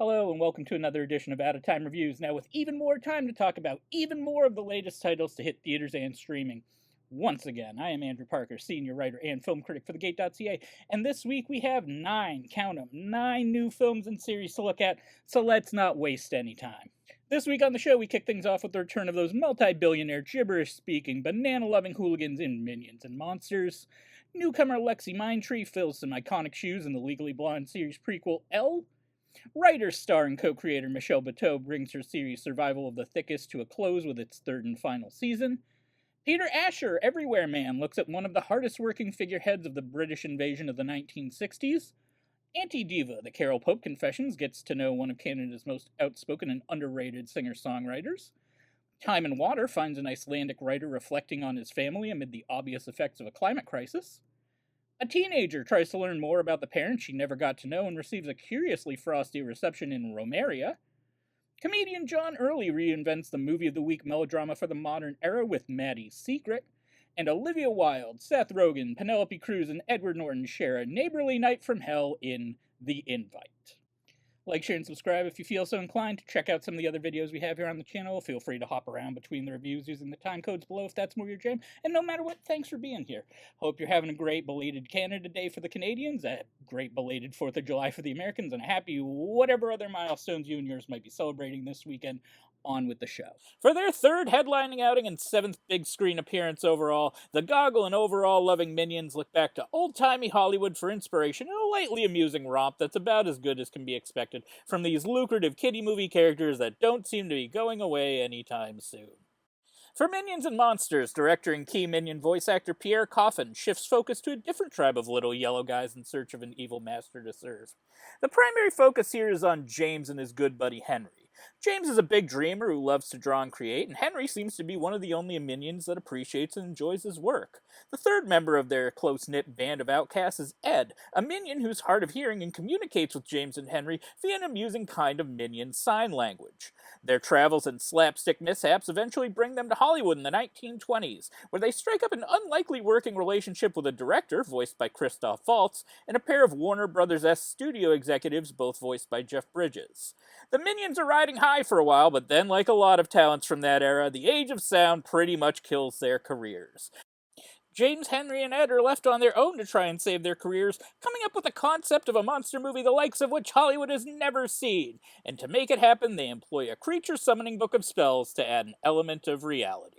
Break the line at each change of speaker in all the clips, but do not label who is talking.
Hello, and welcome to another edition of Out of Time Reviews, now with even more time to talk about even more of the latest titles to hit theaters and streaming. Once again, I am Andrew Parker, senior writer and film critic for TheGate.ca, and this week we have count 'em, 9 new films and series to look at, so let's not waste any time. This week on the show, we kick things off with the return of those multi-billionaire, gibberish-speaking, banana-loving hooligans in Minions and Monsters. Newcomer Lexi Mindtree fills some iconic shoes in the Legally Blonde series prequel, Elle. Writer, star, and co-creator Michelle Buteau brings her series Survival of the Thickest to a close with its third and final season. Peter Asher, Everywhere Man, looks at one of the hardest-working figureheads of the British invasion of the 1960s. Antidiva, the Carole Pope Confessions, gets to know one of Canada's most outspoken and underrated singer-songwriters. Time and Water finds an Icelandic writer reflecting on his family amid the obvious effects of a climate crisis. A teenager tries to learn more about the parents she never got to know and receives a curiously frosty reception in Romería. Comedian John Early reinvents the movie of the week melodrama for the modern era with Maddie's Secret. And Olivia Wilde, Seth Rogen, Penelope Cruz, and Edward Norton share a neighborly night from hell in The Invite. Like, share, and subscribe if you feel so inclined. Check out some of the other videos we have here on the channel. Feel free to hop around between the reviews using the time codes below if that's more your jam. And no matter what, thanks for being here. Hope you're having a great belated Canada Day for the Canadians, a great belated 4th of July for the Americans, and a happy whatever other milestones you and yours might be celebrating this weekend. On with the show. For their third headlining outing and 7th big screen appearance overall, the goggle and overall loving Minions look back to old-timey Hollywood for inspiration in a lightly amusing romp that's about as good as can be expected from these lucrative kiddie movie characters that don't seem to be going away anytime soon. For Minions and Monsters, director and key Minion voice actor Pierre Coffin shifts focus to a different tribe of little yellow guys in search of an evil master to serve. The primary focus here is on James and his good buddy Henry. James is a big dreamer who loves to draw and create, and Henry seems to be one of the only Minions that appreciates and enjoys his work. The third member of their close-knit band of outcasts is Ed, a Minion who's hard of hearing and communicates with James and Henry via an amusing kind of Minion sign language. Their travels and slapstick mishaps eventually bring them to Hollywood in the 1920s, where they strike up an unlikely working relationship with a director, voiced by Christoph Waltz, and a pair of Warner Brothers' studio executives, both voiced by Jeff Bridges. The Minions are riding high for a while, but then, like a lot of talents from that era, the age of sound pretty much kills their careers. James, Henry, and Ed are left on their own to try and save their careers, coming up with a concept of a monster movie the likes of which Hollywood has never seen. And to make it happen, they employ a creature-summoning book of spells to add an element of reality.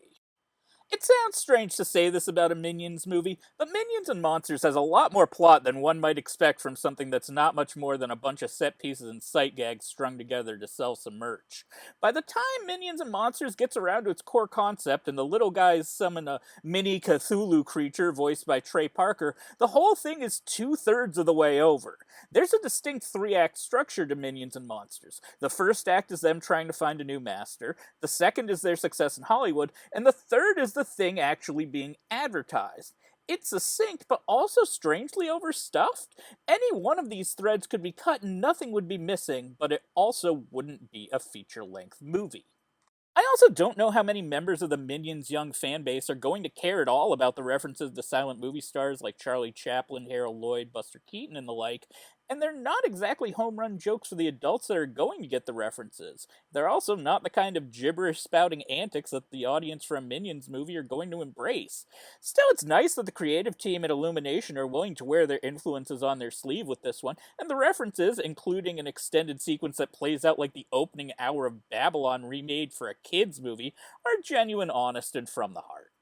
It sounds strange to say this about a Minions movie, but Minions and Monsters has a lot more plot than one might expect from something that's not much more than a bunch of set pieces and sight gags strung together to sell some merch. By the time Minions and Monsters gets around to its core concept and the little guys summon a mini Cthulhu creature voiced by Trey Parker, the whole thing is 2/3 of the way over. There's a distinct 3-act structure to Minions and Monsters. The first act is them trying to find a new master, the second is their success in Hollywood, and the third is the thing actually being advertised. It's succinct, but also strangely overstuffed. Any one of these threads could be cut and nothing would be missing, but it also wouldn't be a feature-length movie. I also don't know how many members of the Minions' young fan base are going to care at all about the references to silent movie stars like Charlie Chaplin, Harold Lloyd, Buster Keaton, and the like, and they're not exactly home-run jokes for the adults that are going to get the references. They're also not the kind of gibberish-spouting antics that the audience for a Minions movie are going to embrace. Still, it's nice that the creative team at Illumination are willing to wear their influences on their sleeve with this one, and the references, including an extended sequence that plays out like the opening hour of Babylon remade for a kids' movie, are genuine, honest, and from the heart.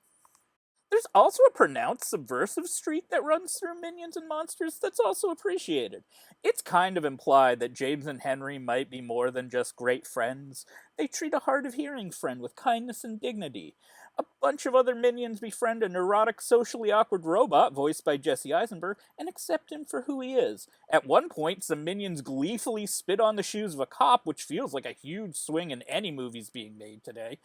There's also a pronounced subversive streak that runs through Minions and Monsters that's also appreciated. It's kind of implied that James and Henry might be more than just great friends. They treat a hard-of-hearing friend with kindness and dignity. A bunch of other Minions befriend a neurotic, socially awkward robot voiced by Jesse Eisenberg and accept him for who he is. At one point, some Minions gleefully spit on the shoes of a cop, which feels like a huge swing in any movies being made today.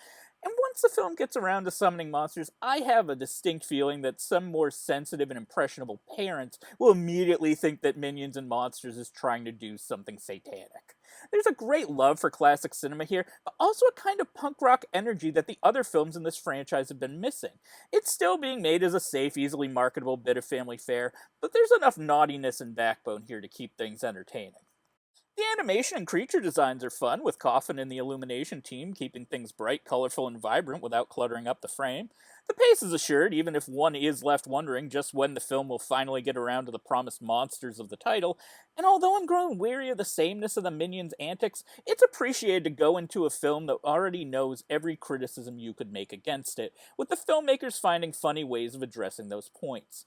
And once the film gets around to summoning monsters, I have a distinct feeling that some more sensitive and impressionable parents will immediately think that Minions and Monsters is trying to do something satanic. There's a great love for classic cinema here, but also a kind of punk rock energy that the other films in this franchise have been missing. It's still being made as a safe, easily marketable bit of family fare, but there's enough naughtiness and backbone here to keep things entertaining. The animation and creature designs are fun, with Coffin and the Illumination team keeping things bright, colorful, and vibrant without cluttering up the frame. The pace is assured, even if one is left wondering just when the film will finally get around to the promised monsters of the title, and although I'm growing weary of the sameness of the Minions' antics, it's appreciated to go into a film that already knows every criticism you could make against it, with the filmmakers finding funny ways of addressing those points.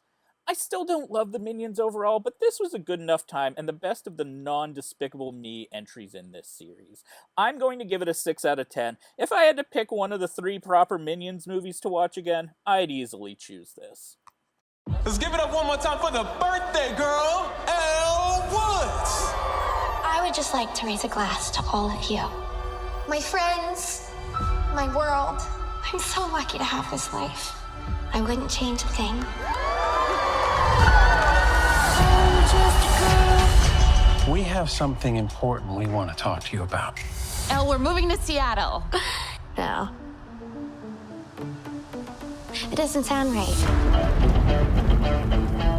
I still don't love the Minions overall, but this was a good enough time and the best of the non-Despicable Me entries in this series. I'm going to give it a 6 out of 10. If I had to pick one of the 3 proper Minions movies to watch again, I'd easily choose this.
Let's give it up one more time for the birthday girl, Elle Woods!
I would just like to raise a glass to all of you. My friends, my world. I'm so lucky to have this life. I wouldn't change a thing.
We have something important we want to talk to you about.
Elle, we're moving to Seattle.
No. It doesn't sound right.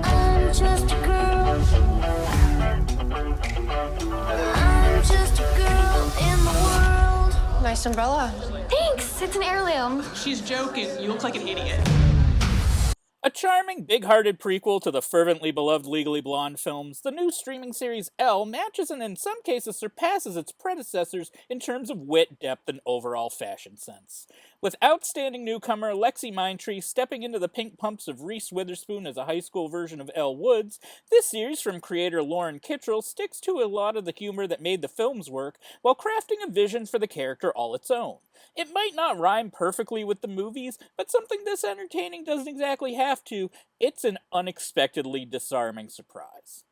I'm just a girl. I'm just a girl in the world.
Nice umbrella.
Thanks, it's an heirloom.
She's joking. You look like an idiot.
A charming, big-hearted prequel to the fervently beloved Legally Blonde films, the new streaming series Elle matches and in some cases surpasses its predecessors in terms of wit, depth, and overall fashion sense. With outstanding newcomer Lexi Mindtree stepping into the pink pumps of Reese Witherspoon as a high school version of Elle Woods, this series from creator Lauren Kittrell sticks to a lot of the humor that made the films work, while crafting a vision for the character all its own. It might not rhyme perfectly with the movies, but something this entertaining doesn't exactly have to. It's an unexpectedly disarming surprise.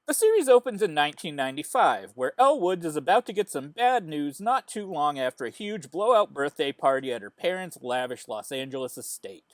The series opens in 1995, where Elle Woods is about to get some bad news not too long after a huge blowout birthday party at her parents' lavish Los Angeles estate.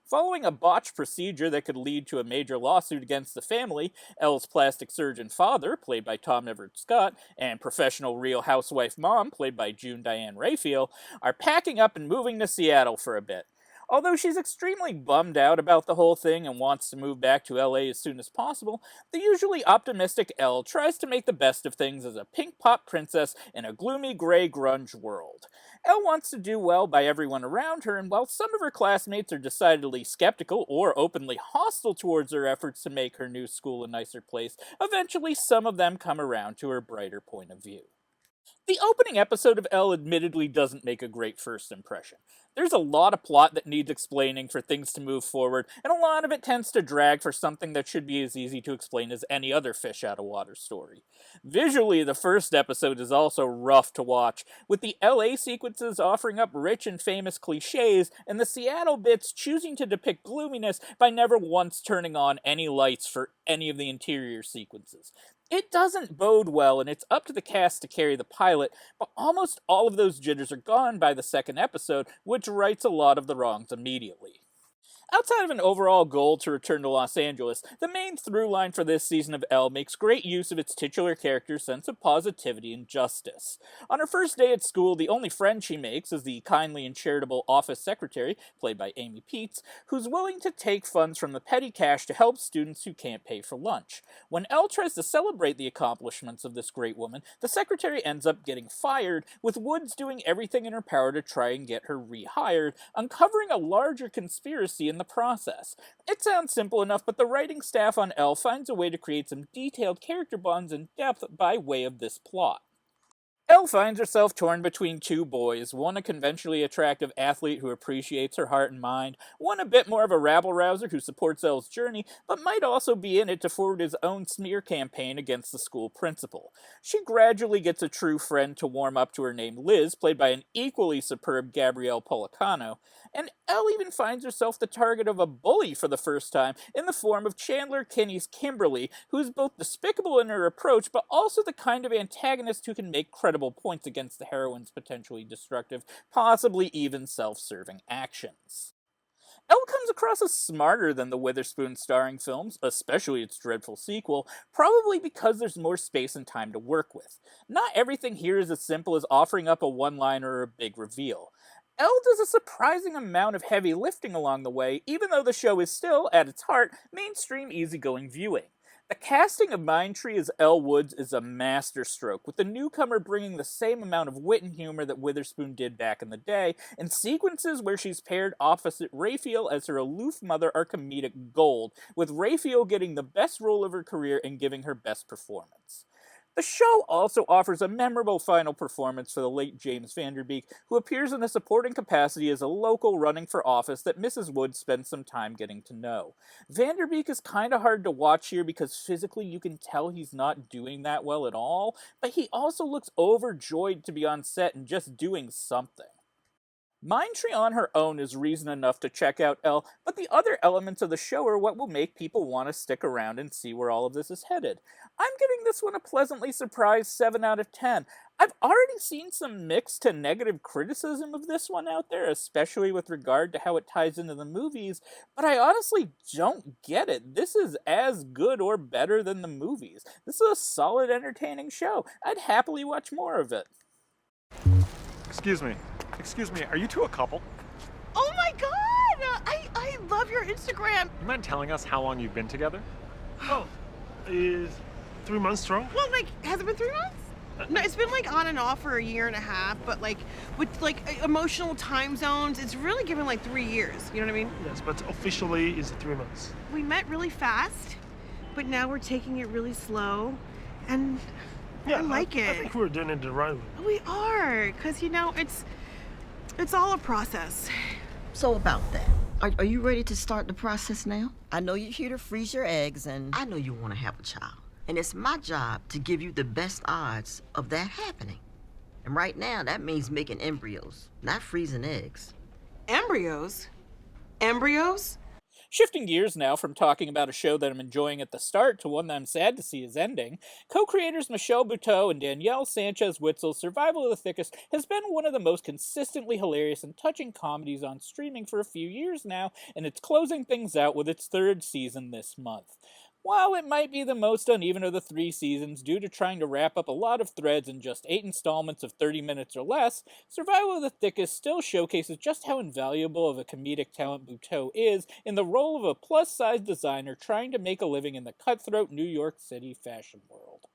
Following a botched procedure that could lead to a major lawsuit against the family, Elle's plastic surgeon father, played by Tom Everett Scott, and professional Real Housewife mom, played by June Diane Raphael, are packing up and moving to Seattle for a bit. Although she's extremely bummed out about the whole thing and wants to move back to LA as soon as possible, the usually optimistic Elle tries to make the best of things as a pink pop princess in a gloomy gray grunge world. Elle wants to do well by everyone around her, and while some of her classmates are decidedly skeptical or openly hostile towards her efforts to make her new school a nicer place, eventually some of them come around to her brighter point of view. The opening episode of Elle admittedly doesn't make a great first impression. There's a lot of plot that needs explaining for things to move forward, and a lot of it tends to drag for something that should be as easy to explain as any other fish out of water story. Visually, the first episode is also rough to watch, with the LA sequences offering up rich and famous cliches, and the Seattle bits choosing to depict gloominess by never once turning on any lights for any of the interior sequences. It doesn't bode well, and it's up to the cast to carry the pilot, but almost all of those jitters are gone by the second episode, which rights a lot of the wrongs immediately. Outside of an overall goal to return to Los Angeles, the main through line for this season of Elle makes great use of its titular character's sense of positivity and justice. On her first day at school, the only friend she makes is the kindly and charitable office secretary, played by Amy Peets, who's willing to take funds from the petty cash to help students who can't pay for lunch. When Elle tries to celebrate the accomplishments of this great woman, the secretary ends up getting fired, with Woods doing everything in her power to try and get her rehired, uncovering a larger conspiracy in the process. It sounds simple enough, but the writing staff on Elle finds a way to create some detailed character bonds and depth by way of this plot. Elle finds herself torn between two boys, one a conventionally attractive athlete who appreciates her heart and mind, one a bit more of a rabble-rouser who supports Elle's journey, but might also be in it to forward his own smear campaign against the school principal. She gradually gets a true friend to warm up to her named Liz, played by an equally superb Gabrielle Policano, and Elle even finds herself the target of a bully for the first time in the form of Chandler Kinney's Kimberly, who is both despicable in her approach, but also the kind of antagonist who can make credible points against the heroine's potentially destructive, possibly even self-serving actions. Elle comes across as smarter than the Witherspoon starring films, especially its dreadful sequel, probably because there's more space and time to work with. Not everything here is as simple as offering up a one-liner or a big reveal. Elle does a surprising amount of heavy lifting along the way, even though the show is still, at its heart, mainstream easygoing viewing. The casting of Mindtree as Elle Woods is a masterstroke, with the newcomer bringing the same amount of wit and humor that Witherspoon did back in the day, and sequences where she's paired opposite Raphael as her aloof mother are comedic gold, with Raphael getting the best role of her career and giving her best performance. The show also offers a memorable final performance for the late James Van Der Beek, who appears in a supporting capacity as a local running for office that Mrs. Woods spends some time getting to know. Van Der Beek is kind of hard to watch here because physically you can tell he's not doing that well at all, but he also looks overjoyed to be on set and just doing something. Mindtree on her own is reason enough to check out Elle, but the other elements of the show are what will make people want to stick around and see where all of this is headed. I'm giving this one a pleasantly surprised 7 out of 10. I've already seen some mixed to negative criticism of this one out there, especially with regard to how it ties into the movies, but I honestly don't get it. This is as good or better than the movies. This is a solid, entertaining show. I'd happily watch more of it.
Excuse me, are you two a couple?
Oh my god! I love your Instagram.
You mind telling us how long you've been together?
Oh, is 3 months strong?
Well, has it been 3 months? No, it's been on and off for a year and a half, but with emotional time zones, it's really given 3 years. You know what I mean?
Yes, but officially it's 3 months.
We met really fast, but now we're taking it really slow, and I like it.
I think we're doing it the right way.
We are, because it's all a process.
So about that, are you ready to start the process now? I know you're here to freeze your eggs, and I know you want to have a child. And it's my job to give you the best odds of that happening. And right now, that means making embryos, not freezing eggs.
Embryos? Embryos?
Shifting gears now from talking about a show that I'm enjoying at the start to one that I'm sad to see is ending, co-creators Michelle Buteau and Danielle Sanchez-Witzel's Survival of the Thickest has been one of the most consistently hilarious and touching comedies on streaming for a few years now, and it's closing things out with its 3rd season this month. While it might be the most uneven of the 3 seasons due to trying to wrap up a lot of threads in just 8 installments of 30 minutes or less, Survival of the Thickest still showcases just how invaluable of a comedic talent Buteau is in the role of a plus-size designer trying to make a living in the cutthroat New York City fashion world.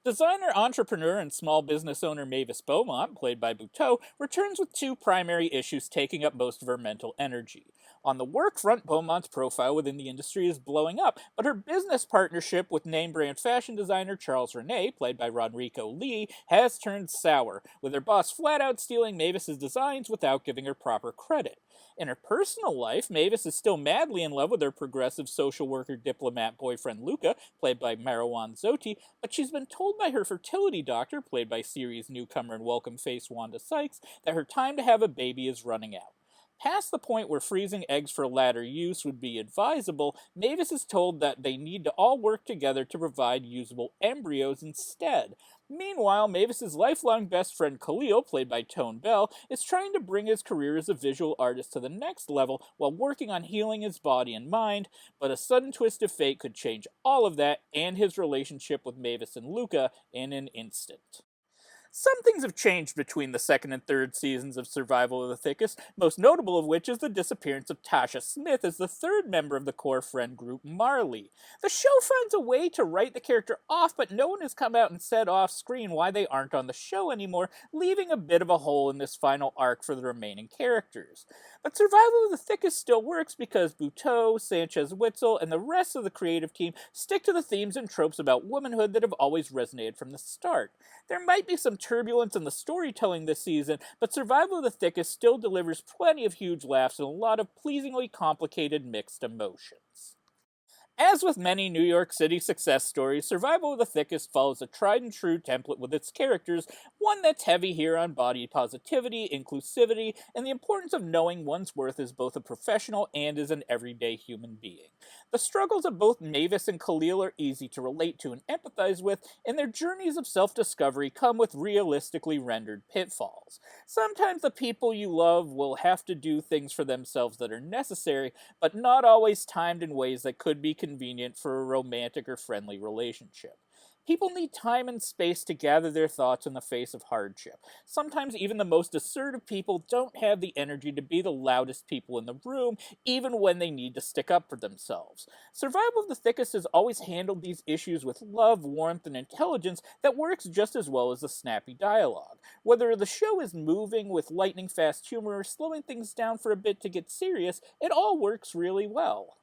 Designer, entrepreneur, and small business owner Mavis Beaumont, played by Buteau, returns with 2 primary issues taking up most of her mental energy. On the work front, Beaumont's profile within the industry is blowing up, but her business partnership with name-brand fashion designer Charles René, played by Rodrigo Lee, has turned sour, with her boss flat-out stealing Mavis's designs without giving her proper credit. In her personal life, Mavis is still madly in love with her progressive social worker diplomat boyfriend Luca, played by Marwan Zoti, but she's been told by her fertility doctor, played by series newcomer and welcome face Wanda Sykes, that her time to have a baby is running out. Past the point where freezing eggs for latter use would be advisable, Mavis is told that they need to all work together to provide usable embryos instead. Meanwhile, Mavis's lifelong best friend Khalil, played by Tone Bell, is trying to bring his career as a visual artist to the next level while working on healing his body and mind, but a sudden twist of fate could change all of that and his relationship with Mavis and Luca in an instant. Some things have changed between the 2nd and 3rd seasons of Survival of the Thickest, most notable of which is the disappearance of Tasha Smith as the 3rd member of the core friend group, Marley. The show finds a way to write the character off, but no one has come out and said off-screen why they aren't on the show anymore, leaving a bit of a hole in this final arc for the remaining characters. But Survival of the Thickest still works because Buteau, Sanchez-Witzel, and the rest of the creative team stick to the themes and tropes about womanhood that have always resonated from the start. There might be some turbulence in the storytelling this season, but Survival of the Thickest still delivers plenty of huge laughs and a lot of pleasingly complicated mixed emotions. As with many New York City success stories, Survival of the Thickest follows a tried-and-true template with its characters, one that's heavy here on body positivity, inclusivity, and the importance of knowing one's worth as both a professional and as an everyday human being. The struggles of both Mavis and Khalil are easy to relate to and empathize with, and their journeys of self-discovery come with realistically rendered pitfalls. Sometimes the people you love will have to do things for themselves that are necessary, but not always timed in ways that could be convenient for a romantic or friendly relationship. People need time and space to gather their thoughts in the face of hardship. Sometimes even the most assertive people don't have the energy to be the loudest people in the room, even when they need to stick up for themselves. Survival of the Thickest has always handled these issues with love, warmth, and intelligence that works just as well as the snappy dialogue. Whether the show is moving with lightning-fast humor or slowing things down for a bit to get serious, it all works really well.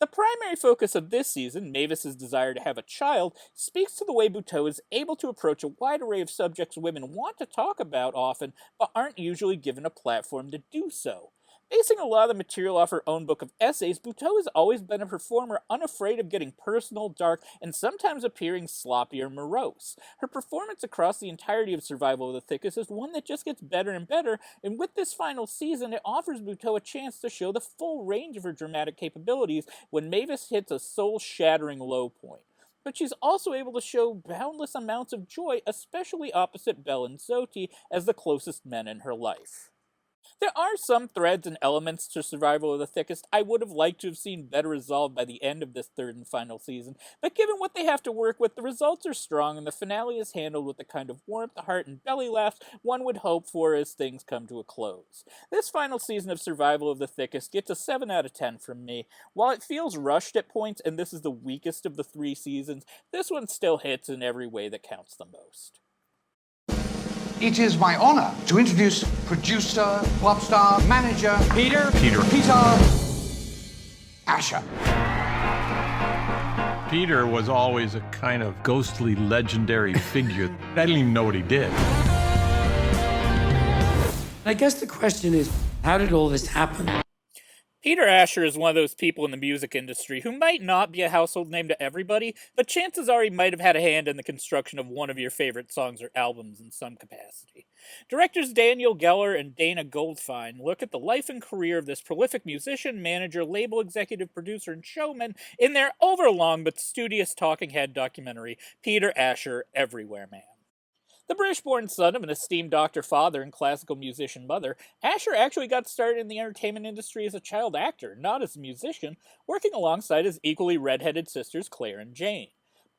The primary focus of this season, Mavis's desire to have a child, speaks to the way Buteau is able to approach a wide array of subjects women want to talk about often, but aren't usually given a platform to do so. Basing a lot of the material off her own book of essays, Buteau has always been a performer unafraid of getting personal, dark, and sometimes appearing sloppy or morose. Her performance across the entirety of Survival of the Thickest is one that just gets better and better, and with this final season, it offers Buteau a chance to show the full range of her dramatic capabilities when Mavis hits a soul-shattering low point. But she's also able to show boundless amounts of joy, especially opposite Belle and Zoti as the closest men in her life. There are some threads and elements to Survival of the Thickest I would have liked to have seen better resolved by the end of this third and final season, but given what they have to work with, the results are strong and the finale is handled with the kind of warmth, heart, and belly laughs one would hope for as things come to a close. This final season of Survival of the Thickest gets a 7 out of 10 from me. While it feels rushed at points and this is the weakest of the 3 seasons, this one still hits in every way that counts the most.
It is my honor to introduce producer, pop star, manager, Peter Asher.
Peter was always a kind of ghostly, legendary figure. I didn't even know what he did.
I guess the question is, how did all this happen?
Peter Asher is one of those people in the music industry who might not be a household name to everybody, but chances are he might have had a hand in the construction of one of your favorite songs or albums in some capacity. Directors Daniel Geller and Dana Goldfein look at the life and career of this prolific musician, manager, label executive, producer, and showman in their overlong but studious talking head documentary, Peter Asher, Everywhere Man. The British-born son of an esteemed doctor father and classical musician mother, Asher actually got started in the entertainment industry as a child actor, not as a musician, working alongside his equally redheaded sisters Claire and Jane.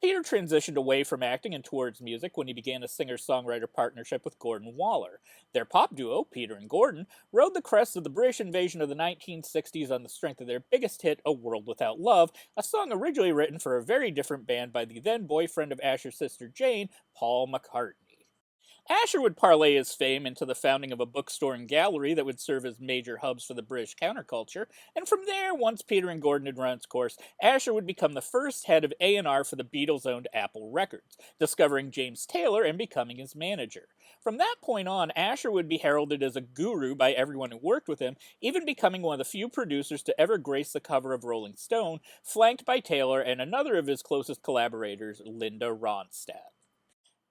Peter transitioned away from acting and towards music when he began a singer-songwriter partnership with Gordon Waller. Their pop duo, Peter and Gordon, rode the crest of the British invasion of the 1960s on the strength of their biggest hit, A World Without Love, a song originally written for a very different band by the then-boyfriend of Asher's sister Jane, Paul McCartney. Asher would parlay his fame into the founding of a bookstore and gallery that would serve as major hubs for the British counterculture, and from there, once Peter and Gordon had run its course, Asher would become the first head of A&R for the Beatles-owned Apple Records, discovering James Taylor and becoming his manager. From that point on, Asher would be heralded as a guru by everyone who worked with him, even becoming one of the few producers to ever grace the cover of Rolling Stone, flanked by Taylor and another of his closest collaborators, Linda Ronstadt.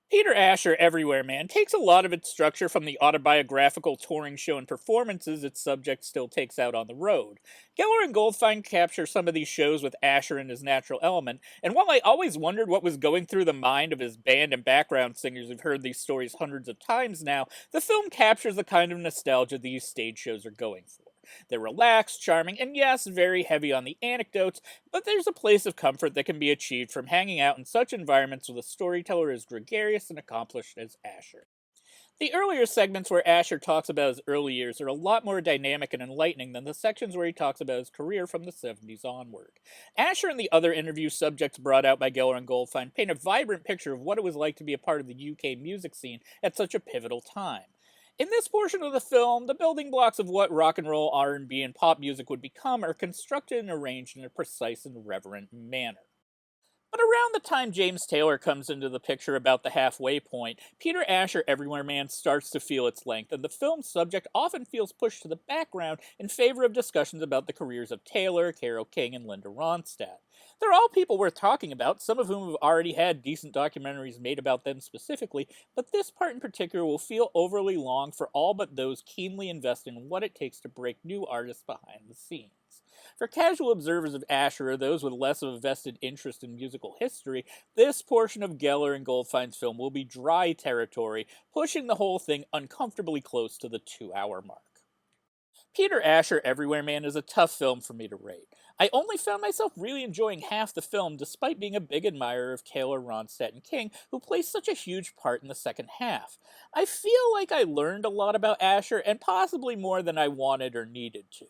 Peter Asher, Everywhere Man, takes a lot of its structure from the autobiographical touring show and performances its subject still takes out on the road. Geller and Goldfein capture some of these shows with Asher in his natural element, and while I always wondered what was going through the mind of his band and background singers who've heard these stories hundreds of times now, the film captures the kind of nostalgia these stage shows are going for. They're relaxed, charming, and yes, very heavy on the anecdotes, but there's a place of comfort that can be achieved from hanging out in such environments with a storyteller as gregarious and accomplished as Asher. The earlier segments where Asher talks about his early years are a lot more dynamic and enlightening than the sections where he talks about his career from the 70s onward. Asher and the other interview subjects brought out by Geller and Goldfein paint a vibrant picture of what it was like to be a part of the UK music scene at such a pivotal time. In this portion of the film, the building blocks of what rock and roll, R&B, and pop music would become are constructed and arranged in a precise and reverent manner. But around the time James Taylor comes into the picture about the halfway point, Peter Asher, Everywhere Man starts to feel its length, and the film's subject often feels pushed to the background in favor of discussions about the careers of Taylor, Carole King, and Linda Ronstadt. They're all people worth talking about, some of whom have already had decent documentaries made about them specifically, but this part in particular will feel overly long for all but those keenly invested in what it takes to break new artists behind the scenes. For casual observers of Asher or those with less of a vested interest in musical history, this portion of Geller and Goldfein's film will be dry territory, pushing the whole thing uncomfortably close to the 2-hour mark. Peter Asher Everywhere Man is a tough film for me to rate. I only found myself really enjoying half the film despite being a big admirer of Taylor Ronstadt and King, who plays such a huge part in the second half. I feel like I learned a lot about Asher, and possibly more than I wanted or needed to.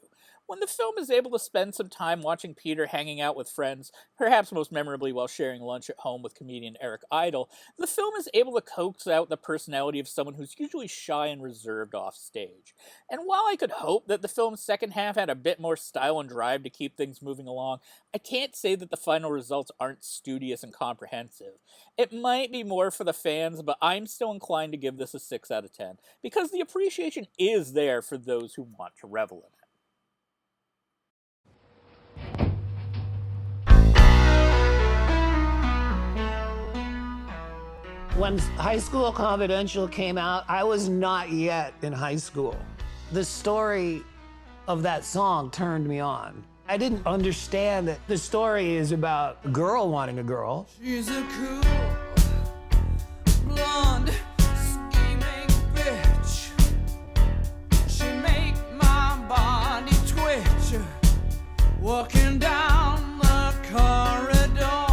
When the film is able to spend some time watching Peter hanging out with friends, perhaps most memorably while sharing lunch at home with comedian Eric Idle, the film is able to coax out the personality of someone who's usually shy and reserved off stage. And while I could hope that the film's second half had a bit more style and drive to keep things moving along, I can't say that the final results aren't studious and comprehensive. It might be more for the fans, but I'm still inclined to give this a 6 out of 10, because the appreciation is there for those who want to revel in it.
When High School Confidential came out, I was not yet in high school. The story of that song turned me on. I didn't understand that the story is about a girl wanting a girl.
She's a cool, blonde, scheming bitch. She make my body twitch, walking down the corridor.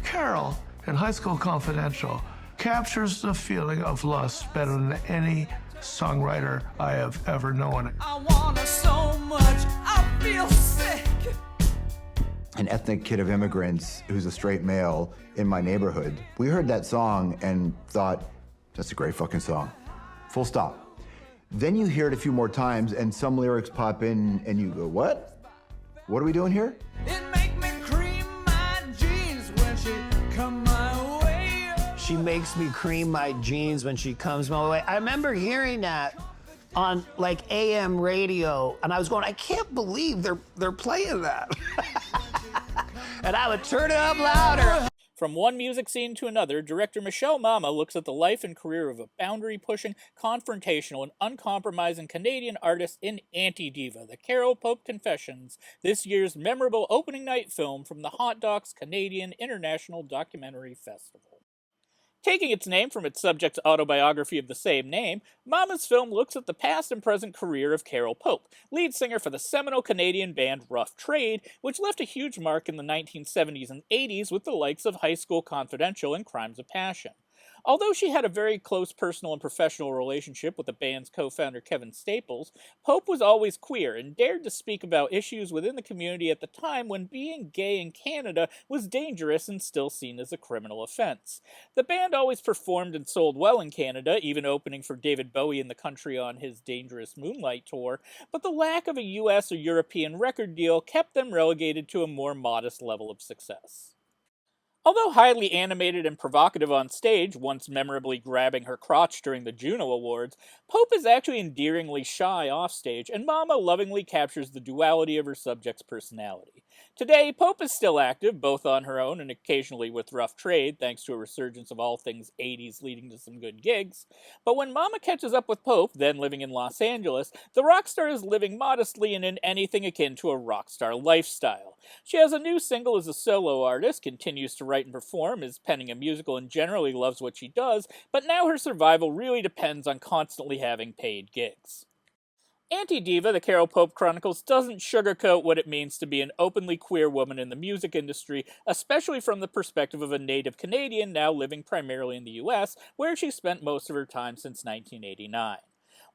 Carole in High School Confidential captures the feeling of lust better than any songwriter I have ever known.
I want her so much, I feel sick.
An ethnic kid of immigrants who's a straight male in my neighborhood. We heard that song and thought, that's a great fucking song. Full stop. Then you hear it a few more times and some lyrics pop in and you go, what? What are we doing here?
It make me cream my jeans when she come my way.
She makes me cream my jeans when she comes my way. I remember hearing that on like AM radio, and I was going, I can't believe they're playing that. And I would turn it up louder.
From one music scene to another, director Michelle Mama looks at the life and career of a boundary-pushing, confrontational, and uncompromising Canadian artist in Antidiva, the Carole Pope Confessions, this year's memorable opening night film from the Hot Docs Canadian International Documentary Festival. Taking its name from its subject's autobiography of the same name, Mama's film looks at the past and present career of Carole Pope, lead singer for the seminal Canadian band Rough Trade, which left a huge mark in the 1970s and 80s with the likes of High School Confidential and Crimes of Passion. Although she had a very close personal and professional relationship with the band's co-founder Kevin Staples, Pope was always queer and dared to speak about issues within the community at the time when being gay in Canada was dangerous and still seen as a criminal offense. The band always performed and sold well in Canada, even opening for David Bowie in the country on his Dangerous Moonlight tour, but the lack of a US or European record deal kept them relegated to a more modest level of success. Although highly animated and provocative on stage, once memorably grabbing her crotch during the Juno Awards, Pope is actually endearingly shy offstage, and Mama lovingly captures the duality of her subject's personality. Today, Pope is still active, both on her own and occasionally with Rough Trade, thanks to a resurgence of all things 80s leading to some good gigs. But when Mama catches up with Pope, then living in Los Angeles, the rock star is living modestly and in anything akin to a rock star lifestyle. She has a new single as a solo artist, continues to write and perform, is penning a musical and generally loves what she does, but now her survival really depends on constantly having paid gigs. Antidiva, the Carole Pope Chronicles, doesn't sugarcoat what it means to be an openly queer woman in the music industry, especially from the perspective of a native Canadian now living primarily in the US, where she spent most of her time since 1989.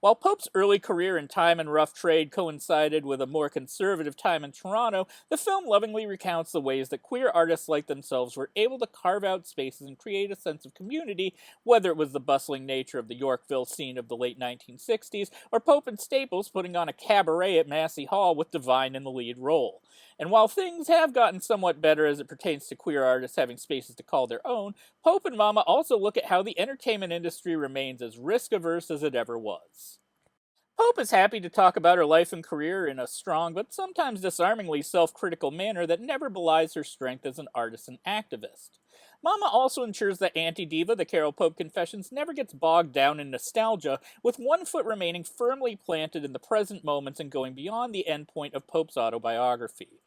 While Pope's early career and time in Rough Trade coincided with a more conservative time in Toronto, the film lovingly recounts the ways that queer artists like themselves were able to carve out spaces and create a sense of community, whether it was the bustling nature of the Yorkville scene of the late 1960s, or Pope and Staples putting on a cabaret at Massey Hall with Divine in the lead role. And while things have gotten somewhat better as it pertains to queer artists having spaces to call their own, Pope and Mama also look at how the entertainment industry remains as risk-averse as it ever was. Pope is happy to talk about her life and career in a strong but sometimes disarmingly self-critical manner that never belies her strength as an artist and activist. Mama also ensures that Antidiva, the Carole Pope Confessions, never gets bogged down in nostalgia, with one foot remaining firmly planted in the present moments and going beyond the endpoint of Pope's autobiography.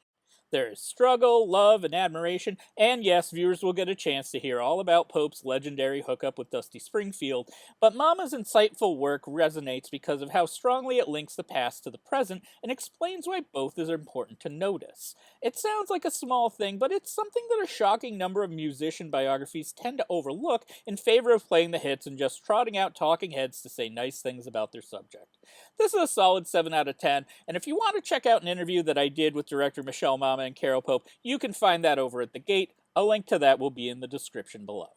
There is struggle, love, and admiration, and yes, viewers will get a chance to hear all about Pope's legendary hookup with Dusty Springfield, but Mama's insightful work resonates because of how strongly it links the past to the present and explains why both is important to notice. It sounds like a small thing, but it's something that a shocking number of musician biographies tend to overlook in favor of playing the hits and just trotting out talking heads to say nice things about their subject. This is a solid 7 out of 10, and if you want to check out an interview that I did with director Michelle Mama and Carole Pope, you can find that over at The Gate. A link to that will be in the description below.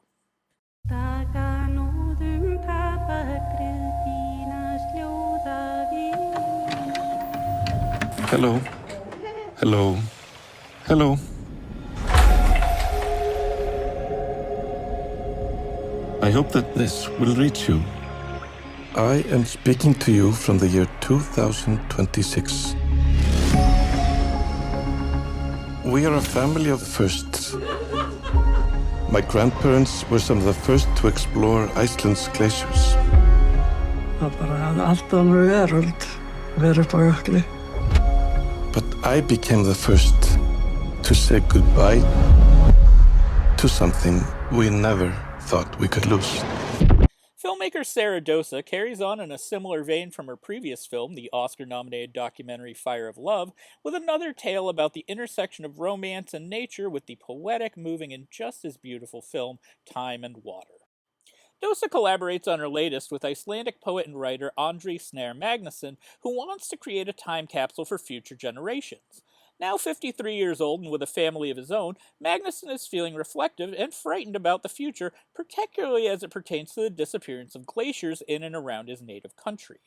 Hello. Hello. Hello. I hope that this will reach you. I am speaking to you from the year 2026. We are a family of firsts. My grandparents were some of the first to explore Iceland's glaciers. But I became the first to say goodbye to something we never thought we could lose.
Filmmaker Sarah Dosa carries on in a similar vein from her previous film, the Oscar-nominated documentary Fire of Love, with another tale about the intersection of romance and nature with the poetic, moving, and just as beautiful film Time and Water. Dosa collaborates on her latest with Icelandic poet and writer Andri Snær Magnusson, who wants to create a time capsule for future generations. Now 53 years old and with a family of his own, Magnusson is feeling reflective and frightened about the future, particularly as it pertains to the disappearance of glaciers in and around his native country.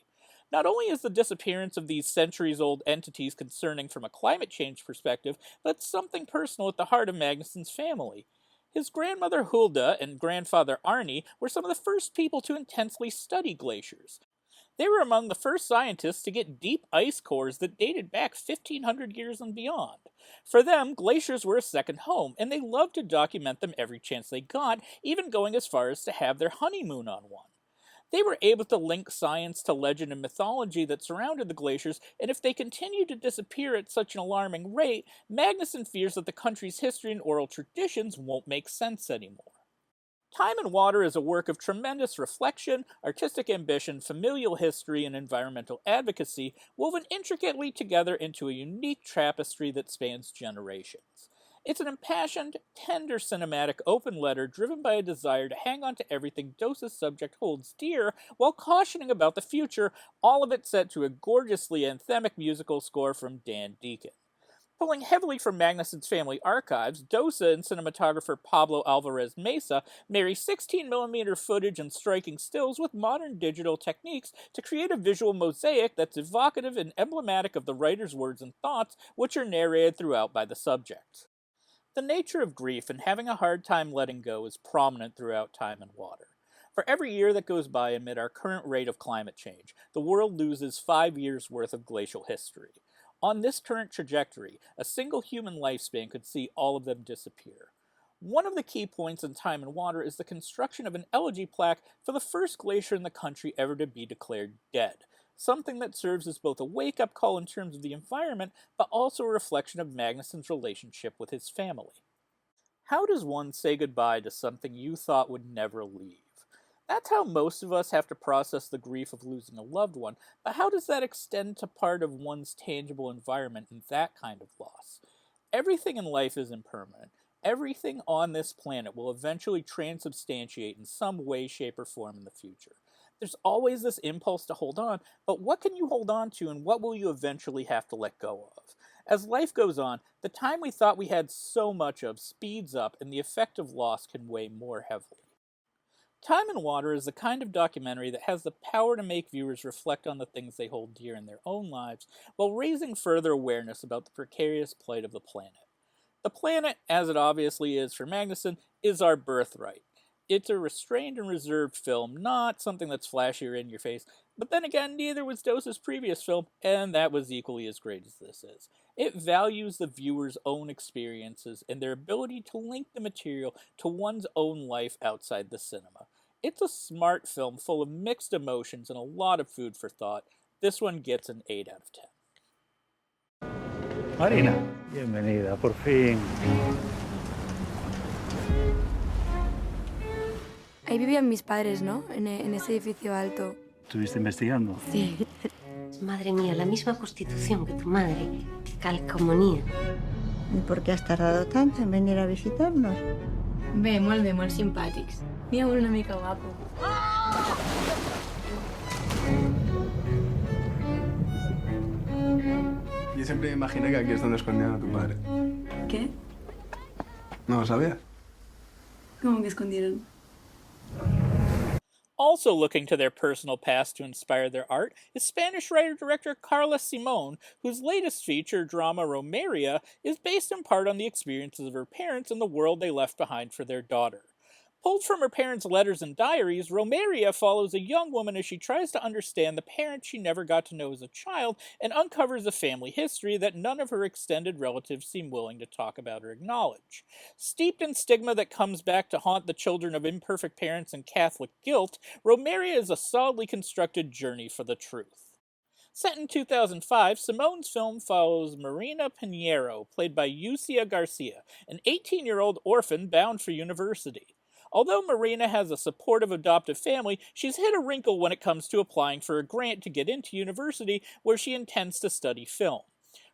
Not only is the disappearance of these centuries-old entities concerning from a climate change perspective, but it's something personal at the heart of Magnusson's family. His grandmother Hulda and grandfather Arni were some of the first people to intensely study glaciers. They were among the first scientists to get deep ice cores that dated back 1,500 years and beyond. For them, glaciers were a second home, and they loved to document them every chance they got, even going as far as to have their honeymoon on one. They were able to link science to legend and mythology that surrounded the glaciers, and if they continue to disappear at such an alarming rate, Magnusson fears that the country's history and oral traditions won't make sense anymore. Time and Water is a work of tremendous reflection, artistic ambition, familial history, and environmental advocacy, woven intricately together into a unique tapestry that spans generations. It's an impassioned, tender cinematic open letter driven by a desire to hang on to everything Dosa's subject holds dear while cautioning about the future, all of it set to a gorgeously anthemic musical score from Dan Deacon. Pulling heavily from Magnusson's family archives, Dosa and cinematographer Pablo Alvarez Mesa marry 16mm footage and striking stills with modern digital techniques to create a visual mosaic that's evocative and emblematic of the writer's words and thoughts, which are narrated throughout by the subject. The nature of grief and having a hard time letting go is prominent throughout Time and Water. For every year that goes by amid our current rate of climate change, the world loses 5 years' worth of glacial history. On this current trajectory, a single human lifespan could see all of them disappear. One of the key points in Time and Water is the construction of an elegy plaque for the first glacier in the country ever to be declared dead, something that serves as both a wake-up call in terms of the environment, but also a reflection of Magnusson's relationship with his family. How does one say goodbye to something you thought would never leave? That's how most of us have to process the grief of losing a loved one, but how does that extend to part of one's tangible environment in that kind of loss? Everything in life is impermanent. Everything on this planet will eventually transubstantiate in some way, shape, or form in the future. There's always this impulse to hold on, but what can you hold on to and what will you eventually have to let go of? As life goes on, the time we thought we had so much of speeds up and the effect of loss can weigh more heavily. Time and Water is the kind of documentary that has the power to make viewers reflect on the things they hold dear in their own lives, while raising further awareness about the precarious plight of the planet. The planet, as it obviously is for Magnusson, is our birthright. It's a restrained and reserved film, not something that's flashy or in your face, but then again, neither was Dosa's previous film, and that was equally as great as this is. It values the viewer's own experiences and their ability to link the material to one's own life outside the cinema. It's a smart film full of mixed emotions and a lot of food for thought. This one gets an 8 out of 10.
Marina, bienvenida, por fin.
Ahí vivían mis padres, ¿no? En ese edificio alto.
¿Estuviste investigando?
Sí.
Madre mía, la misma constitución que tu madre. Qué calcomanía.
¿Y por qué has tardado tanto en venir a visitarnos?
Bé, molt simpàtics. N'hi ha una mica guapo.
Yo siempre me imaginé que aquí es donde escondían a tu padre.
¿Qué?
¿No lo sabías?
¿Cómo que escondieron?
Also looking to their personal past to inspire their art is Spanish writer-director Carla Simón, whose latest feature drama Romería is based in part on the experiences of her parents and the world they left behind for their daughter. Pulled from her parents' letters and diaries, Romería follows a young woman as she tries to understand the parents she never got to know as a child and uncovers a family history that none of her extended relatives seem willing to talk about or acknowledge. Steeped in stigma that comes back to haunt the children of imperfect parents and Catholic guilt, Romería is a solidly constructed journey for the truth. Set in 2005, Simone's film follows Marina Pinheiro, played by Yucia Garcia, an 18-year-old orphan bound for university. Although Marina has a supportive adoptive family, she's hit a wrinkle when it comes to applying for a grant to get into university where she intends to study film.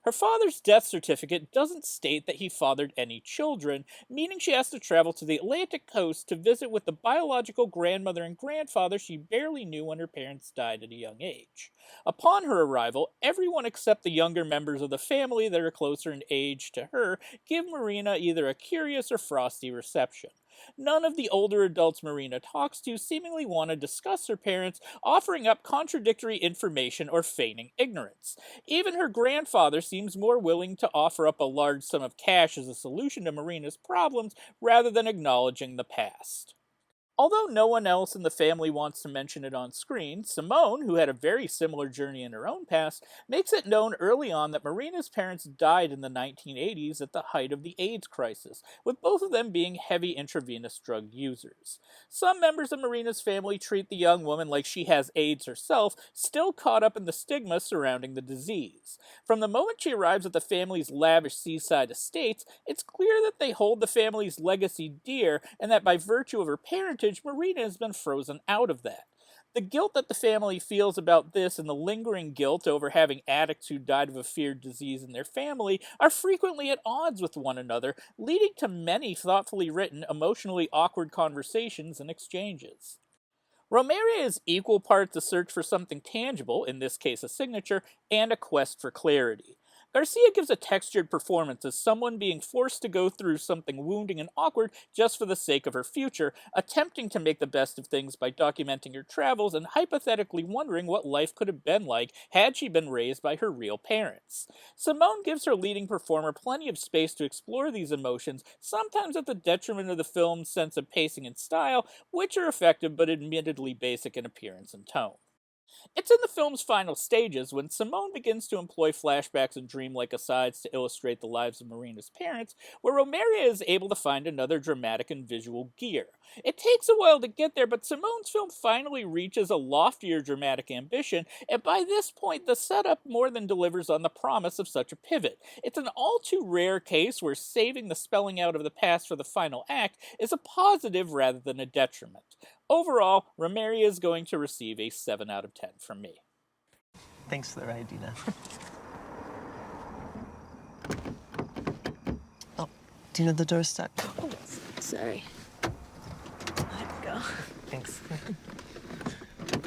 Her father's death certificate doesn't state that he fathered any children, meaning she has to travel to the Atlantic coast to visit with the biological grandmother and grandfather she barely knew when her parents died at a young age. Upon her arrival, everyone except the younger members of the family that are closer in age to her give Marina either a curious or frosty reception. None of the older adults Marina talks to seemingly want to discuss her parents, offering up contradictory information or feigning ignorance. Even her grandfather seems more willing to offer up a large sum of cash as a solution to Marina's problems rather than acknowledging the past. Although no one else in the family wants to mention it on screen, Simone, who had a very similar journey in her own past, makes it known early on that Marina's parents died in the 1980s at the height of the AIDS crisis, with both of them being heavy intravenous drug users. Some members of Marina's family treat the young woman like she has AIDS herself, still caught up in the stigma surrounding the disease. From the moment she arrives at the family's lavish seaside estates, it's clear that they hold the family's legacy dear, and that by virtue of her parentage, Marina has been frozen out of that. The guilt that the family feels about this and the lingering guilt over having addicts who died of a feared disease in their family are frequently at odds with one another, leading to many thoughtfully written, emotionally awkward conversations and exchanges. Romería is equal parts a search for something tangible, in this case a signature, and a quest for clarity. Garcia gives a textured performance as someone being forced to go through something wounding and awkward just for the sake of her future, attempting to make the best of things by documenting her travels and hypothetically wondering what life could have been like had she been raised by her real parents. Simone gives her leading performer plenty of space to explore these emotions, sometimes at the detriment of the film's sense of pacing and style, which are effective but admittedly basic in appearance and tone. It's in the film's final stages when Simone begins to employ flashbacks and dreamlike asides to illustrate the lives of Marina's parents, where Romería is able to find another dramatic and visual gear. It takes a while to get there, but Simone's film finally reaches a loftier dramatic ambition, and by this point the setup more than delivers on the promise of such a pivot. It's an all-too-rare case where saving the spelling out of the past for the final act is a positive rather than a detriment. Overall, Romería is going to receive a 7 out of 10 from me.
Thanks for the ride, Dina. Oh, Dina, the door's stuck.
Oh, sorry. Let it go.
Thanks.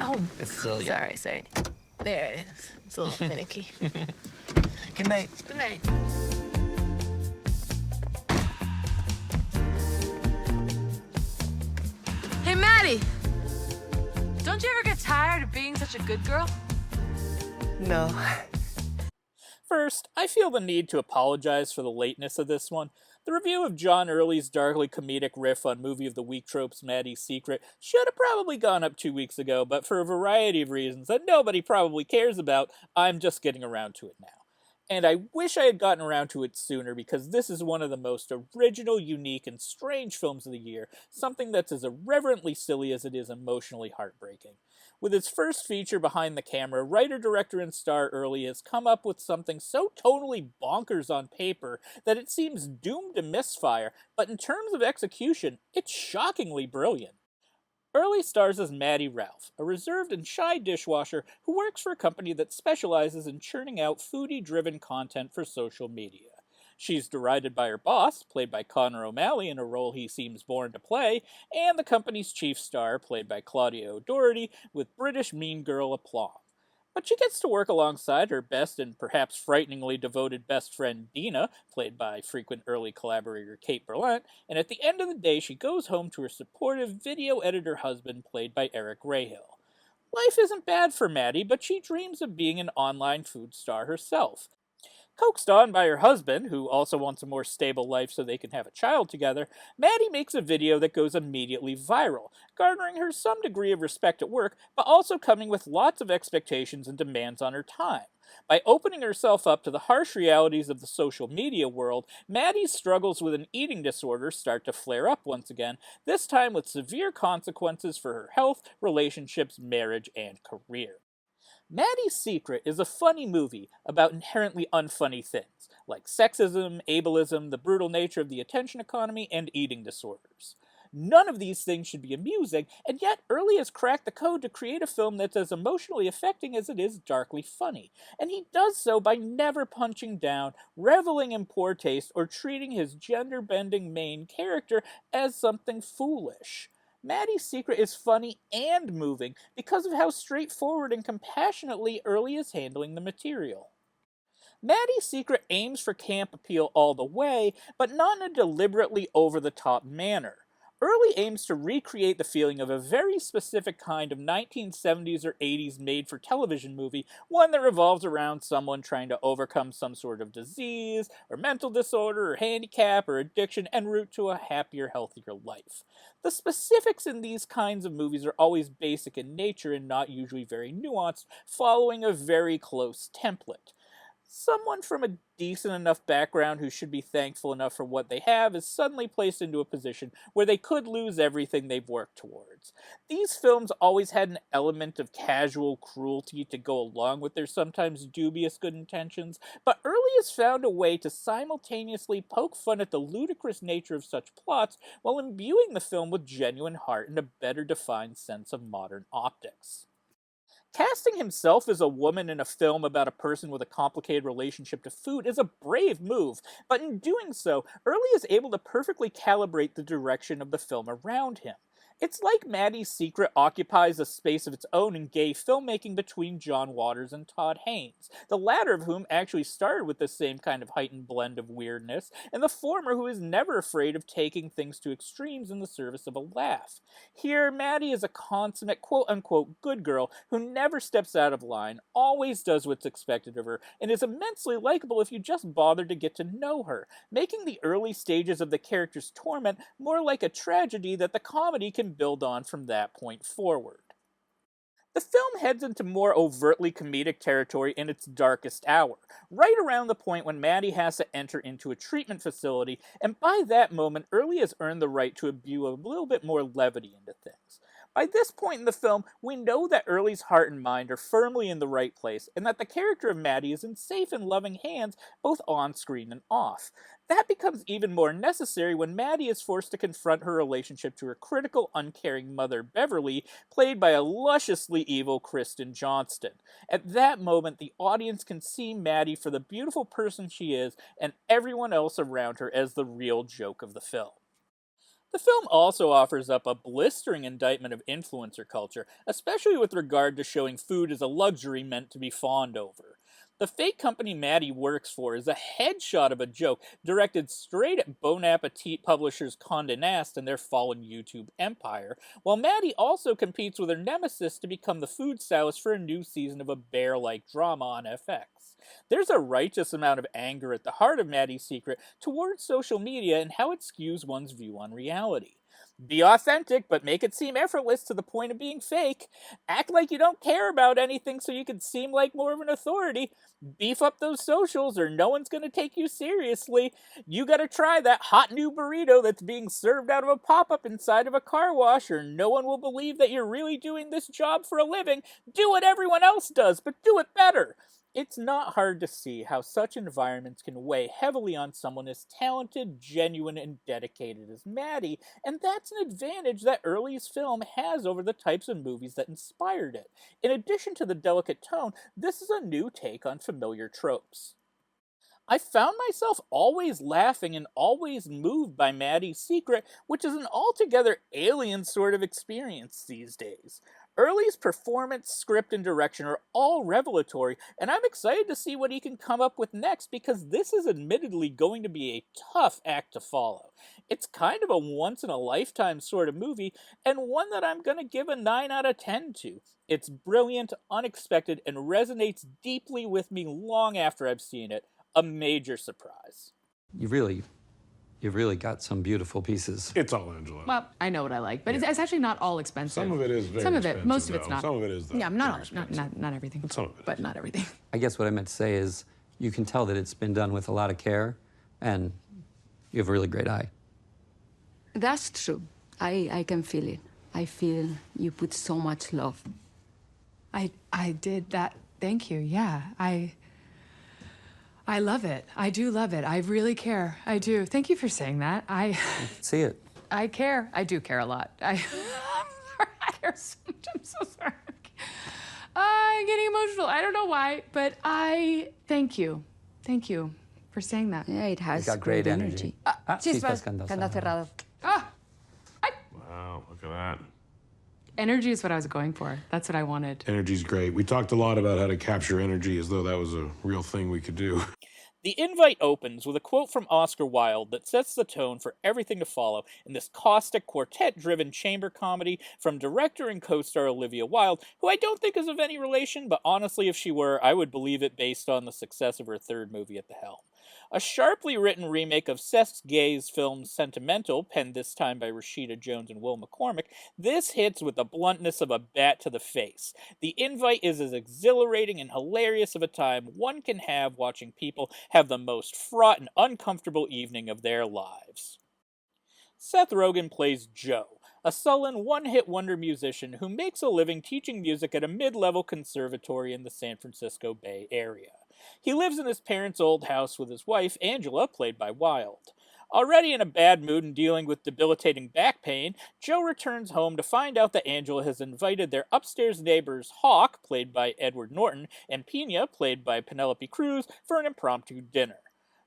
Oh,
It's still,
sorry. There it is. It's a little finicky.
Good night.
Good night.
Hey, Maddie! Don't you ever get tired of being such a good girl?
No.
First, I feel the need to apologize for the lateness of this one. The review of John Early's darkly comedic riff on Movie of the Week tropes Maddie's Secret should have probably gone up 2 weeks ago, but for a variety of reasons that nobody probably cares about, I'm just getting around to it now. And I wish I had gotten around to it sooner because this is one of the most original, unique, and strange films of the year, something that's as irreverently silly as it is emotionally heartbreaking. With its first feature behind the camera, writer, director, and star Early has come up with something so totally bonkers on paper that it seems doomed to misfire, but in terms of execution, it's shockingly brilliant. Early stars as Maddie Ralph, a reserved and shy dishwasher who works for a company that specializes in churning out foodie-driven content for social media. She's derided by her boss, played by Connor O'Malley in a role he seems born to play, and the company's chief star, played by Claudia O'Doherty, with British mean girl aplomb. But she gets to work alongside her best and perhaps frighteningly devoted best friend Dina, played by frequent Early collaborator Kate Berlant, and at the end of the day she goes home to her supportive video editor husband, played by Eric Rahill. Life isn't bad for Maddie, but she dreams of being an online food star herself. Coaxed on by her husband, who also wants a more stable life so they can have a child together, Maddie makes a video that goes immediately viral, garnering her some degree of respect at work, but also coming with lots of expectations and demands on her time. By opening herself up to the harsh realities of the social media world, Maddie's struggles with an eating disorder start to flare up once again, this time with severe consequences for her health, relationships, marriage, and career. Maddie's Secret is a funny movie about inherently unfunny things, like sexism, ableism, the brutal nature of the attention economy, and eating disorders. None of these things should be amusing, and yet Early has cracked the code to create a film that's as emotionally affecting as it is darkly funny, and he does so by never punching down, reveling in poor taste, or treating his gender-bending main character as something foolish. Maddie's Secret is funny and moving because of how straightforward and compassionately Early is handling the material. Maddie's Secret aims for camp appeal all the way, but not in a deliberately over-the-top manner. Early aims to recreate the feeling of a very specific kind of 1970s or 80s made-for-television movie, one that revolves around someone trying to overcome some sort of disease, or mental disorder, or handicap, or addiction, en route to a happier, healthier life. The specifics in these kinds of movies are always basic in nature and not usually very nuanced, following a very close template. Someone from a decent enough background who should be thankful enough for what they have is suddenly placed into a position where they could lose everything they've worked towards. These films always had an element of casual cruelty to go along with their sometimes dubious good intentions, but Early has found a way to simultaneously poke fun at the ludicrous nature of such plots while imbuing the film with genuine heart and a better defined sense of modern optics. Casting himself as a woman in a film about a person with a complicated relationship to food is a brave move, but in doing so, Early is able to perfectly calibrate the direction of the film around him. It's like Maddie's Secret occupies a space of its own in gay filmmaking between John Waters and Todd Haynes, the latter of whom actually started with the same kind of heightened blend of weirdness, and the former who is never afraid of taking things to extremes in the service of a laugh. Here, Maddie is a consummate quote-unquote good girl who never steps out of line, always does what's expected of her, and is immensely likable if you just bother to get to know her, making the early stages of the character's torment more like a tragedy that the comedy can build on from that point forward. The film heads into more overtly comedic territory in its darkest hour, right around the point when Maddie has to enter into a treatment facility, and by that moment, Early has earned the right to imbue a little bit more levity into things. By this point in the film, we know that Early's heart and mind are firmly in the right place, and that the character of Maddie is in safe and loving hands, both on-screen and off. That becomes even more necessary when Maddie is forced to confront her relationship to her critical, uncaring mother, Beverly, played by a lusciously evil Kristen Johnston. At that moment, the audience can see Maddie for the beautiful person she is, and everyone else around her as the real joke of the film. The film also offers up a blistering indictment of influencer culture, especially with regard to showing food as a luxury meant to be fawned over. The fake company Maddie works for is a headshot of a joke directed straight at Bon Appetit publishers Condé Nast and their fallen YouTube empire, while Maddie also competes with her nemesis to become the food stylist for a new season of a bear-like drama on FX. There's a righteous amount of anger at the heart of Maddie's Secret towards social media and how it skews one's view on reality. Be authentic, but make it seem effortless to the point of being fake. Act like you don't care about anything so you can seem like more of an authority. Beef up those socials or no one's going to take you seriously. You got to try that hot new burrito that's being served out of a pop-up inside of a car wash, or no one will believe that you're really doing this job for a living. Do what everyone else does, but do it better. It's not hard to see how such environments can weigh heavily on someone as talented, genuine, and dedicated as Maddie, and that's an advantage that Early's film has over the types of movies that inspired it. In addition to the delicate tone, this is a new take on familiar tropes. I found myself always laughing and always moved by Maddie's secret, which is an altogether alien sort of experience these days. Early's performance, script, and direction are all revelatory, and I'm excited to see what he can come up with next because this is admittedly going to be a tough act to follow. It's kind of a once-in-a-lifetime sort of movie, and one that I'm going to give a 9 out of 10 to. It's brilliant, unexpected, and resonates deeply with me long after I've seen it. A major surprise.
You've really got some beautiful pieces.
It's all Angela.
Well, I know what I like, but it's actually not all expensive.
Some of it is very
Some of it,
expensive,
most of it's
though.
not.
Some of it is, though,
Yeah, not everything.
But some of it
but not everything.
I guess what I meant to say is you can tell that it's been done with a lot of care, and you have a really great eye.
That's true. I can feel it. I feel you put so much love.
I did that. Thank you. Yeah, I love it. I do love it. I really care. I do. Thank you for saying that.
See it.
I care. I do care a lot. I'm care so much. I'm so sorry. I'm getting emotional. I don't know why, but I thank you. Thank you for saying that.
Yeah, it has
got great energy.
Chispas, candado cerrado.
Wow, look at that.
Energy is what I was going for. That's what I wanted.
Energy's great. We talked a lot about how to capture energy as though that was a real thing we could do.
The invite opens with a quote from Oscar Wilde that sets the tone for everything to follow in this caustic, quartet-driven chamber comedy from director and co-star Olivia Wilde, who I don't think is of any relation, but honestly, if she were, I would believe it based on the success of her third movie at the helm. A sharply written remake of Seth Gay's film Sentimental, penned this time by Rashida Jones and Will McCormick, this hits with the bluntness of a bat to the face. The invite is as exhilarating and hilarious of a time one can have watching people have the most fraught and uncomfortable evening of their lives. Seth Rogen plays Joe, a sullen one-hit wonder musician who makes a living teaching music at a mid-level conservatory in the San Francisco Bay Area. He lives in his parents' old house with his wife, Angela, played by Wilde. Already in a bad mood and dealing with debilitating back pain, Joe returns home to find out that Angela has invited their upstairs neighbors Hawk, played by Edward Norton, and Pina, played by Penelope Cruz, for an impromptu dinner.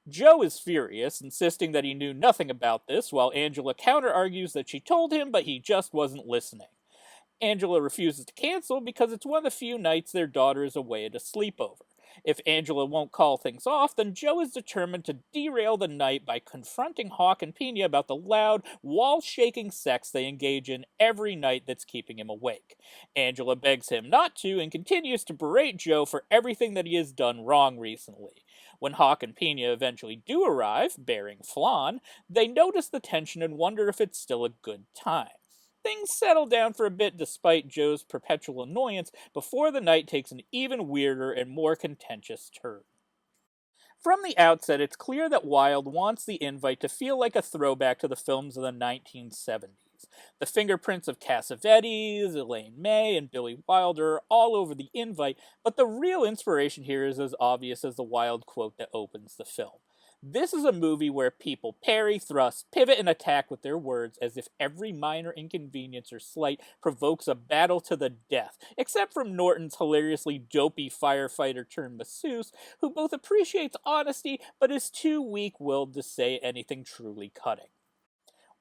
Joe is furious, insisting that he knew nothing about this, while Angela counter-argues that she told him, but he just wasn't listening. Angela refuses to cancel because it's one of the few nights their daughter is away at a sleepover. If Angela won't call things off, then Joe is determined to derail the night by confronting Hawk and Pina about the loud, wall-shaking sex they engage in every night that's keeping him awake. Angela begs him not to and continues to berate Joe for everything that he has done wrong recently. When Hawk and Pina eventually do arrive, bearing flan, they notice the tension and wonder if it's still a good time. Things settle down for a bit despite Joe's perpetual annoyance before the night takes an even weirder and more contentious turn. From the outset, it's clear that Wilde wants the invite to feel like a throwback to the films of the 1970s. The fingerprints of Cassavetes, Elaine May, and Billy Wilder are all over the invite, but the real inspiration here is as obvious as the Wilde quote that opens the film. This is a movie where people parry, thrust, pivot, and attack with their words as if every minor inconvenience or slight provokes a battle to the death, except from Norton's hilariously dopey firefighter-turned-masseuse, who both appreciates honesty but is too weak-willed to say anything truly cutting.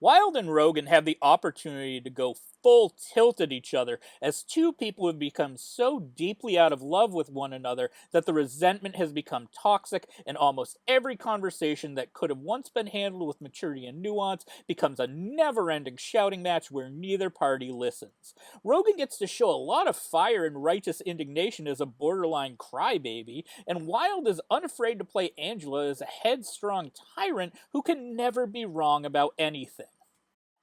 Wilde and Rogen have the opportunity to go full tilt at each other as two people have become so deeply out of love with one another that the resentment has become toxic, and almost every conversation that could have once been handled with maturity and nuance becomes a never-ending shouting match where neither party listens. Rogen gets to show a lot of fire and righteous indignation as a borderline crybaby, and Wilde is unafraid to play Angela as a headstrong tyrant who can never be wrong about anything.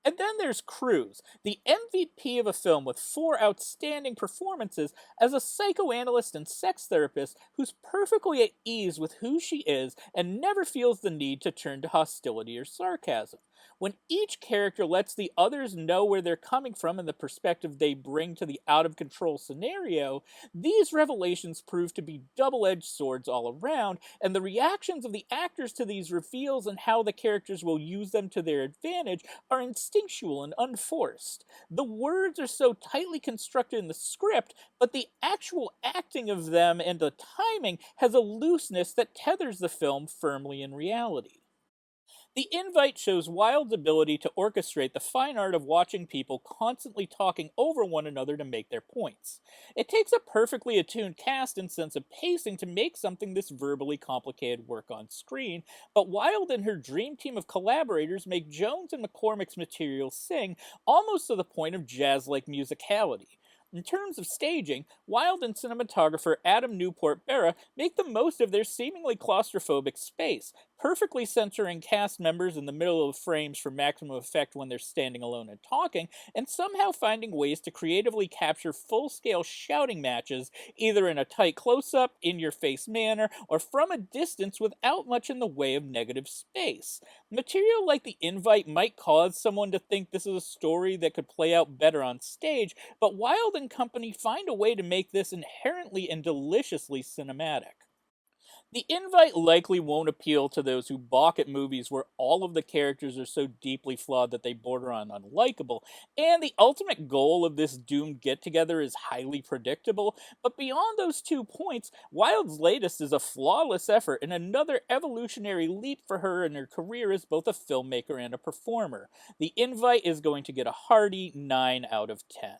And then there's Cruz, the MVP of a film with 4 outstanding performances as a psychoanalyst and sex therapist who's perfectly at ease with who she is and never feels the need to turn to hostility or sarcasm. When each character lets the others know where they're coming from and the perspective they bring to the out-of-control scenario, these revelations prove to be double-edged swords all around, and the reactions of the actors to these reveals and how the characters will use them to their advantage are instinctual and unforced. The words are so tightly constructed in the script, but the actual acting of them and the timing has a looseness that tethers the film firmly in reality. The Invite shows Wilde's ability to orchestrate the fine art of watching people constantly talking over one another to make their points. It takes a perfectly attuned cast and sense of pacing to make something this verbally complicated work on screen, but Wilde and her dream team of collaborators make Jones and McCormick's material sing almost to the point of jazz-like musicality. In terms of staging, Wilde and cinematographer Adam Newport-Berra make the most of their seemingly claustrophobic space, perfectly centering cast members in the middle of frames for maximum effect when they're standing alone and talking, and somehow finding ways to creatively capture full-scale shouting matches, either in a tight close-up, in-your-face manner, or from a distance without much in the way of negative space. Material like The Invite might cause someone to think this is a story that could play out better on stage, but Wilde and company find a way to make this inherently and deliciously cinematic. The Invite likely won't appeal to those who balk at movies where all of the characters are so deeply flawed that they border on unlikable, and the ultimate goal of this doomed get-together is highly predictable, but beyond those 2 points, Wilde's latest is a flawless effort and another evolutionary leap for her in her career as both a filmmaker and a performer. The Invite is going to get a hearty 9 out of 10.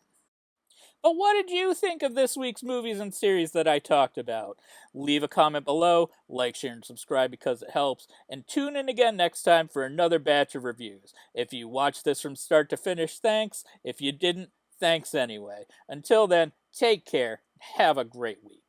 But what did you think of this week's movies and series that I talked about? Leave a comment below, like, share, and subscribe because it helps, and tune in again next time for another batch of reviews. If you watched this from start to finish, thanks. If you didn't, thanks anyway. Until then, take care, have a great week.